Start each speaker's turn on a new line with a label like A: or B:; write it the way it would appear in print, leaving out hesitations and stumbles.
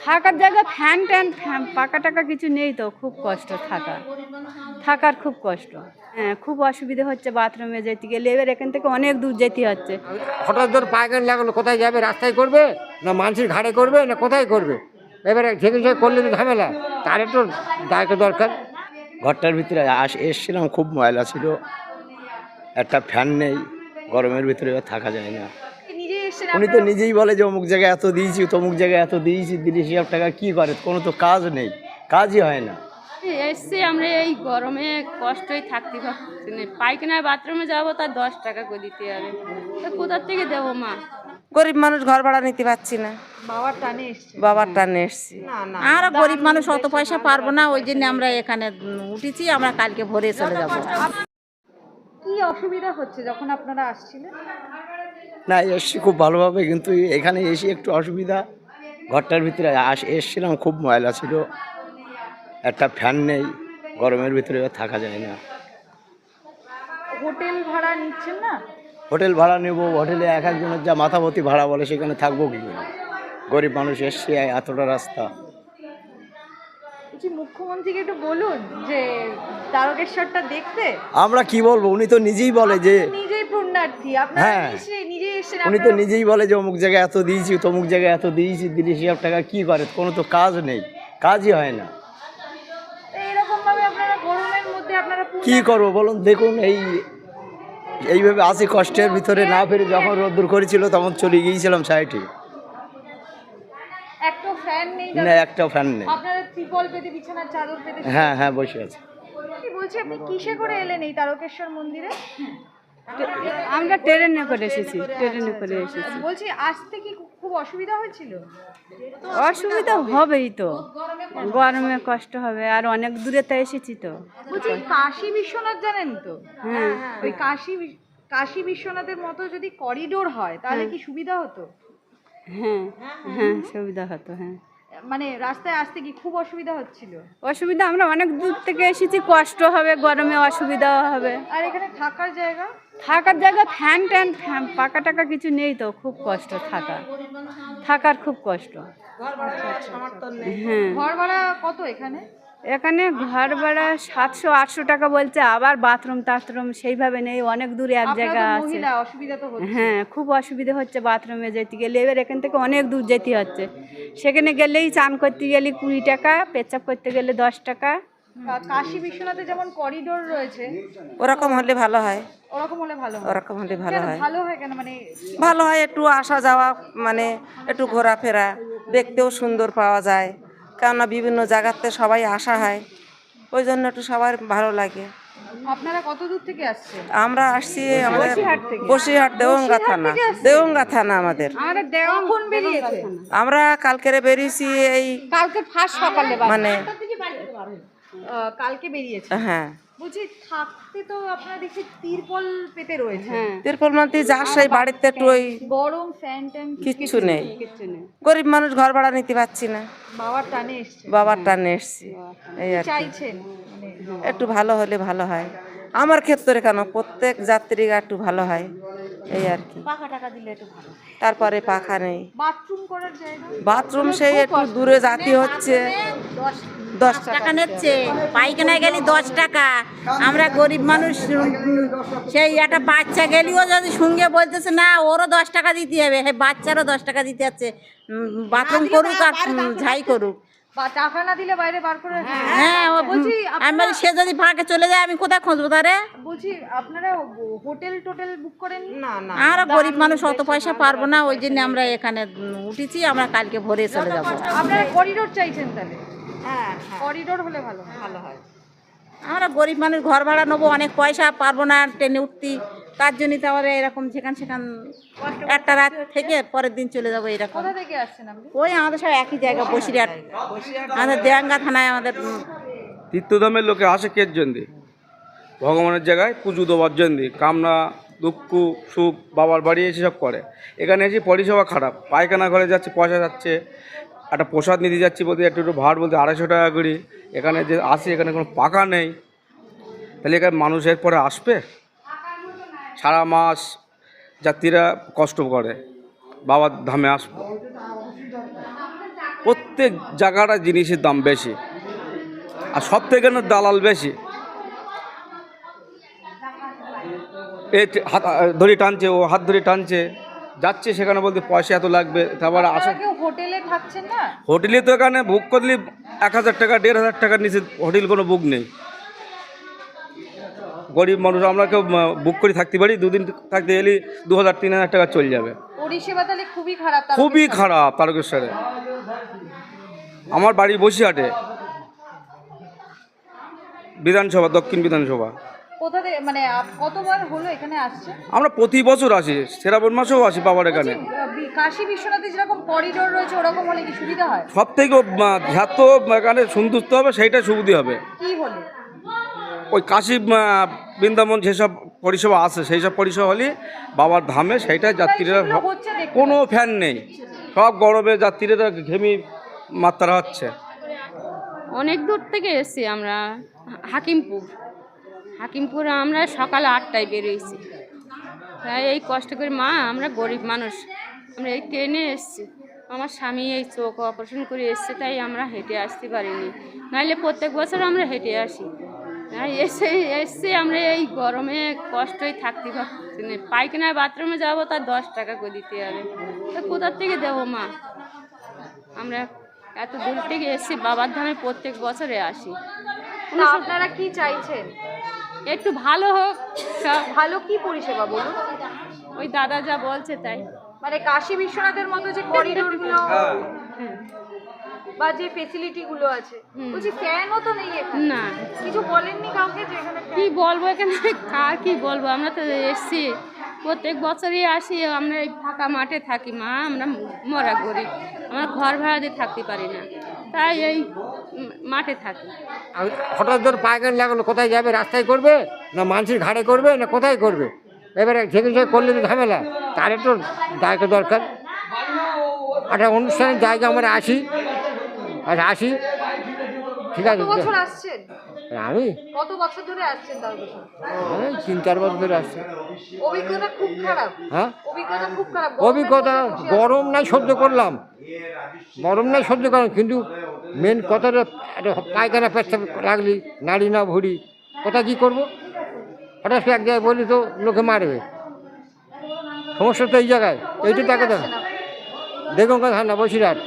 A: থাকার জায়গা fan tan পাকা টাকা কিছু নেই তো, খুব কষ্ট থাকার খুব কষ্ট। হ্যাঁ, খুব অসুবিধা হচ্ছে বাথরুমে যেতে গেলে, এবার এখান থেকে অনেক দূর যেতে হচ্ছে।
B: হঠাৎ ধর পায়খানা লাগলো, কোথায় যাবে? রাস্তায় করবে না মানুষের ঘাড়ে করবে না কোথায় করবে? এবারে যেখানে করলে তো ঝামেলা, তার একটু দায়িত্ব দরকার।
C: ঘরটার ভিতরে এসেছিলাম, খুব ময়লা ছিল, একটা ফ্যান নেই, গরমের ভিতরে থাকা যায় না। উনি তো নিজেই বলে যে অমুক জায়গায় এত দিয়েছি, তমুক জায়গায় এত দিয়েছি, 30,000 টাকা কী করে? কোনো তো কাজ নেই, কাজই হয় না।
A: এসছি আমরা এই গরমে কষ্টই থাকতে পারছি না, পায়খানা বাথরুমে যাবো তার 10 টাকা করে দিতে হবে, তো কোথার থেকে দেবো মা?
D: গরিব মানুষ ঘর ভাড়া নিতে পারছি না, বাবার টানে এসছি। আমরা গরিব মানুষ অত পয়সা পারবো না, ওই জন্য আমরা এখানে উঠেছি, আমরা কালকে ভোরে চলে যাবো।
E: কি অসুবিধা হচ্ছে যখন আপনারা আসছিলেন?
C: না, এসছি খুব ভালোভাবে, কিন্তু এখানে এসে একটু অসুবিধা। ঘরটার ভিতরে এসেছিলাম, খুব ময়লা ছিল, একটা ফ্যান নেই, গরমের ভিতরে থাকা যায় না।
E: হোটেল ভাড়া নিচ্ছেন না?
C: হোটেল ভাড়া নেব, হোটেলে এক একজনের যা মাথাপতি ভাড়া বলে, সেখানে থাকবো কি করে? গরিব মানুষ এসছে, এতটা রাস্তা।
E: মুখ্যমন্ত্রীকে একটু বলুন যে তারকেশ্বরটা দেখতে।
C: আমরা কি বলবো, উনি তো নিজেই বলে যে,
E: নিজেই পুণ্যার্থী,
C: হ্যাঁ,
E: নিজে এসেছেন,
C: উনি তো নিজেই বলে যে অমুক জায়গায় এত দিয়েছি, তমুক জায়গায় এত দিয়েছি, 30,000 টাকা কী করে? কোনো তো কাজ নেই, কাজই হয় না।
E: এরকম ভাবে আপনারা গরমের মধ্যে আপনারা
C: কি করবো বলুন? দেখুন, এইভাবে আসি কষ্টের ভিতরে, না ফিরে যখন রোদ্দুর করেছিল তখন চলে গিয়েছিলাম সাইডে।
E: একটা ফ্যান নেই
C: না, একটাও ফ্যান নেই।
E: আপনারা ত্রিপল পেতে, বিছানার চাদর পেতে।
C: হ্যাঁ, বসে আছে।
E: কি বলছি, আপনি কিসে করে এলেন এই তারকেশ্বর মন্দিরে?
A: আমরা ট্রেনে করে এসেছি,
E: বলছি আসতে কি খুব অসুবিধা হয়েছিল?
A: অসুবিধা হবেই তো, গরমে কষ্ট হবে, আর অনেক দূরে তো এসেছি তো।
E: বলছি কাশী বিশ্বনাথ জানেন তো?
A: হ্যাঁ,
E: ওই কাশী বিশ্বনাথের মতো যদি করিডোর হয় তাহলে কি সুবিধা হতো?
A: হ্যাঁ, সুবিধা হতো। হ্যাঁ,
E: মানে রাস্তায় আসতে কি খুব অসুবিধা হচ্ছিল?
A: অসুবিধা, আমরা অনেক দূর থেকে এসেছি, কষ্ট হবে, গরমে অসুবিধা হবে।
E: আর এখানে থাকার
A: জায়গা ফ্যান ট্যান পাকা টাকা কিছু নেই তো, খুব কষ্ট থাকার খুব কষ্ট। হ্যাঁ,
E: ঘর ভাড়া কত এখানে?
A: এখানে ঘর ভাড়া 700-800 টাকা বলছে, আবার বাথরুম টাথরুম সেইভাবে নেই, অনেক দূরে এক জায়গা আছে।
E: অসুবিধা তো হচ্ছে।
A: হ্যাঁ, খুব অসুবিধা হচ্ছে বাথরুমে যেতে গেলে, এবার এখান থেকে অনেক দূর যেতে হচ্ছে। সেখানে গেলেই চান করতে গেলে 20 টাকা, পেচ্ছাপ করতে গেলে 10 টাকা।
E: কাশী বিশ্বনাথে যেমন করিডোর রয়েছে,
D: ওরকম হলে ভালো হয়।
E: ওরকম হলে ভালো হয়।
D: ওরকম হলে ভালো হয়।
E: ভালো হয় কেন? মানে
D: ভালো হয়, একটু আসা যাওয়া, মানে একটু ঘোরাফেরা, দেখতেও সুন্দর পাওয়া যায়, কেননা বিভিন্ন জায়গাতে সবাই আসা হয়, ওই জন্য একটু সবার ভালো লাগে।
E: আপনারা কত দূর থেকে আসছেন?
D: আমরা আসছি আমাদের বসিরহাট, দেওঙ্গা থানা আমাদের।
E: কখন বেরিয়েছে?
D: আমরা কালকেরে বেরিয়েছি, এই
E: কালকে ফার্স্ট সকালে,
D: মানে
E: কালকে বেরিয়েছে।
D: হ্যাঁ,
E: বলছি থাকতে তো আপনারা দেখছি তিরপল পেতে রয়েছে।
D: তিরপল মানতে যার সেই বাড়িতে একটু ওই
E: গরম ফ্যান ট্যান
D: কিচ্ছু নেই, গরিব মানুষ ঘর ভাড়া নিতে পারছি না, বাবার টানে এসছি। এই আর কি।
E: চাইছেন
D: একটু ভালো হলে ভালো হয়, আমার ক্ষেত্রে কেন, প্রত্যেক যাত্রীরা একটু ভালো হয়, এই আর কি।
E: পাকা টাকা দিলে একটু ভালো।
D: তারপরে পাখা নেই,
E: বাথরুম করার জায়গা,
D: বাথরুম সেই একটু দূরে যাতে হচ্ছে, 10 টাকা নিচ্ছে, পায়খানায় গেলে 10 টাকা। আমরা গরিব মানুষ, সেই একটা বাচ্চা গেলেও যদি সঙ্গে বলতেছে না, ওরও 10 টাকা দিতে হবে, হ্যাঁ, বাচ্চারও 10 টাকা দিতে হচ্ছে, বাথরুম করুক আর যাই করুক,
E: বা টাকা না দিলে বাইরে বার করে।
D: হ্যাঁ,
E: বলছি
D: আমি সে যদি ফাঁকে চলে যায়, আমি কোথায় খুঁজবো তারে?
E: বলছি আপনারা হোটেল টোটেল বুক করেন? না।
D: আমরা গরিব মানুষ অত পয়সা পারবো না, ওই জন্য আমরা এখানে উঠেছি, আমরা কালকে ভোরে চলে যাবো।
E: আপনারা করিডোর চাইছেন তাহলে? হ্যাঁ, করিডোর হলে ভালো হয়।
D: আমরা গরিব মানুষ ঘর ভাড়া নেবো, অনেক পয়সা পারবো না ট্রেনে উঠতে, তার জন্যই তো আমরা এরকম সেখান একটা রাত থেকে পরের দিন চলে যাবো এরকম।
E: কোথা থেকে আসছেন আপনি?
D: ওই আমাদের সব একই জায়গা, বসিরহাট, আমাদের দেওঙ্গা থানায় আমাদের।
F: তীর্থধামের লোকে আসে কের জন্যে? ভগবানের জায়গায় পুজো দেওয়ার জন্যে, কামনা দুঃখ সুখ বাবার বাড়ি এসে সব করে। এখানে এসে পরিষেবা খারাপ, পায়খানা ঘরে যাচ্ছে, পয়সা যাচ্ছে, একটা প্রসাদ নিতে যাচ্ছি বলতে একটু ভাড় বলতে 250 টাকা করি। এখানে যে আসি, এখানে কোনো পাকা নেই, তাহলে এখানে মানুষ এরপরে আসবে? সারা মাস যাত্রীরা কষ্ট করে বাবার ধামে আসবে। প্রত্যেক জায়গাটা জিনিসের দাম বেশি, আর সব থেকে না দালাল বেশি। এই হাত ধরে টানছে, ও হাত ধরে টানছে, যাচ্ছে সেখানে বলতে পয়সা এত লাগবে, তারপরে আসে।
E: আপনারা কেউ হোটেলে থাকছেন না?
F: হোটেলে তো এখানে বুক করলে 1000 টাকা 1500 টাকার নিচে হোটেল কোনো বুক নেই। গরিব মানুষ আমরা কেউ বুক করে থাকতে পারি, 2 দিন থাকতে গেলে 2000-3000 টাকা চলে যাবে।
E: পরিষেবা তাহলে খুবই খারাপ।
F: খুবই খারাপ তারকেশ্বরে। আমার বাড়ি বসিরহাটে, বিধানসভা, দক্ষিণ বিধানসভা।
E: কোথা থেকে মানে কতবার হলো এখানে আসছে?
F: আমরা প্রতি বছর আসি, শ্রাবণ মাসেও আসি বাবার এখানে।
E: কাশী বিশ্বনাথে যেরকম করিডোর রয়েছে ওরকম হলে কি সুবিধা হয়?
F: সব থেকে যত এখানে সন্তুষ্ট হবে সেইটা সুবিধা হবে।
E: কি হলে?
F: ওই কাশী বৃন্দাবন যেসব পরিষেবা আছে সেই সব পরিষেবা হলে বাবার ধামে সেইটা যাত্রীরা,
E: সেগুলো হচ্ছে দেখতে
F: কোনো ফ্যান নেই, সব গরমে যাত্রীরা ঘেমি মাত্রা হচ্ছে।
G: অনেক দূর থেকে এসেছি আমরা, হাকিমপুর আমরা সকাল 8টায় বেরিয়েছি। তাই এই কষ্ট করে মা, আমরা গরিব মানুষ, আমরা এই ট্রেনে এসেছি। আমার স্বামী এই চোখ অপারেশন করে এসছে, তাই আমরা হেঁটে আসতে পারিনি, নাহলে প্রত্যেক বছর আমরা হেঁটে আসি। তাই এসে আমরা এই গরমে কষ্টই থাকতে পারছি না। পায়খানায় বাথরুমে যাবো, তার 10 টাকা করে দিতে হবে, তা কোথার থেকে দেবো মা? আমরা এত দূর থেকে এসেছি, বাবার ধামে প্রত্যেক বছরে আসি।
E: তা আপনারা কি চাইছেন?
G: একটু ভালো হোক সব।
E: ভালো কি পরিষেবা বলুন?
G: ওই দাদা যা বলছে তাই।
E: মানে কাশী বিশ্বনাথের মতো যে করিডোর গুলো বা যে ফেসিলিটি গুলো আছে, বলছি ফ্যানও তো নেই এখানে।
G: না,
E: কিছু বলেননি কাউকে যে এখানে fan?
G: কি বলবো এখানে, কার কি বলবো? আমরা তো এসছি প্রত্যেক বছরই আসি, আমরা এই ফাঁকা মাঠে থাকি মা, আমরা মরা গরিব, আমরা ঘর ভাড়া দিয়ে থাকতে পারি না, তাই এই মাঠে থাকি।
B: হঠাৎ ধর পায়খানা লাগানো, কোথায় যাবে? রাস্তায় করবে না মানুষের ঘাড়ে করবে না কোথায় করবে? এবারে যেখানে করলে তো ঝামেলা, তার একটু জায়গা দরকার। একটা অনুষ্ঠানের জায়গা আমরা আসি, ঠিক আছে।
E: কত বছর আসছেন?
B: আমি
E: কত বছর ধরে আসছেন তারকেশ্বর?
B: 3-4 বছর ধরে আসছি।
E: অভিজ্ঞতা খুব খারাপ।
B: হ্যাঁ,
E: অভিজ্ঞতা খুব খারাপ।
B: অভিজ্ঞতা গরম নাই সহ্য করলাম, কিন্তু মেন কথাটা একটা পায়খানা পেচ্ছাপ লাগলি, নাড়ি না ভরি, কোথায় কী করবো? হঠাৎ এক জায়গায় বলি তো লোকে মারবে, সমস্যা তো এই জায়গায়। এইটা দেখা দেখ, দেখুন কথা না বসিরহাট।